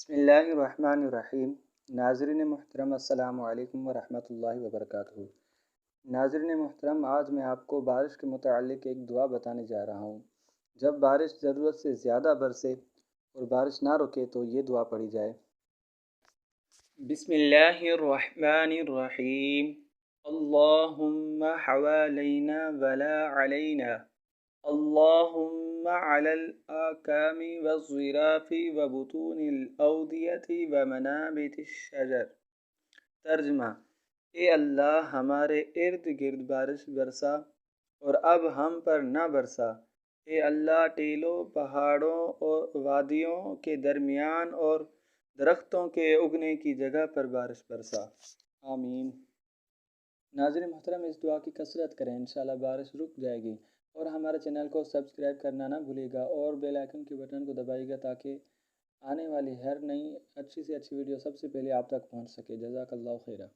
بسم اللہ الرحمن الرحیم۔ ناظرین محترم، السلام علیکم ورحمۃ اللہ وبرکاتہ۔ ناظرین محترم، آج میں آپ کو بارش کے متعلق ایک دعا بتانے جا رہا ہوں۔ جب بارش ضرورت سے زیادہ برسے اور بارش نہ رکے تو یہ دعا پڑھی جائے۔ بسم اللہ الرحمن الرحیم۔ اللہم حوالینا ولا علینا، اللہم علی الآکام والظراف وبطون الأودیة ومنابت الشجر۔ ترجمہ: اے اللہ، ہمارے ارد گرد بارش برسا اور اب ہم پر نہ برسا۔ اے اللہ، ٹیلوں، پہاڑوں اور وادیوں کے درمیان اور درختوں کے اگنے کی جگہ پر بارش برسا۔ آمین۔ ناظرین محترم، اس دعا کی کثرت کریں، انشاءاللہ بارش رک جائے گی۔ اور ہمارے چینل کو سبسکرائب کرنا نہ بھولے گا اور بیل آئیکن کے بٹن کو دبائیے گا تاکہ آنے والی ہر نئی اچھی سے اچھی ویڈیو سب سے پہلے آپ تک پہنچ سکے۔ جزاک اللہ خیرہ۔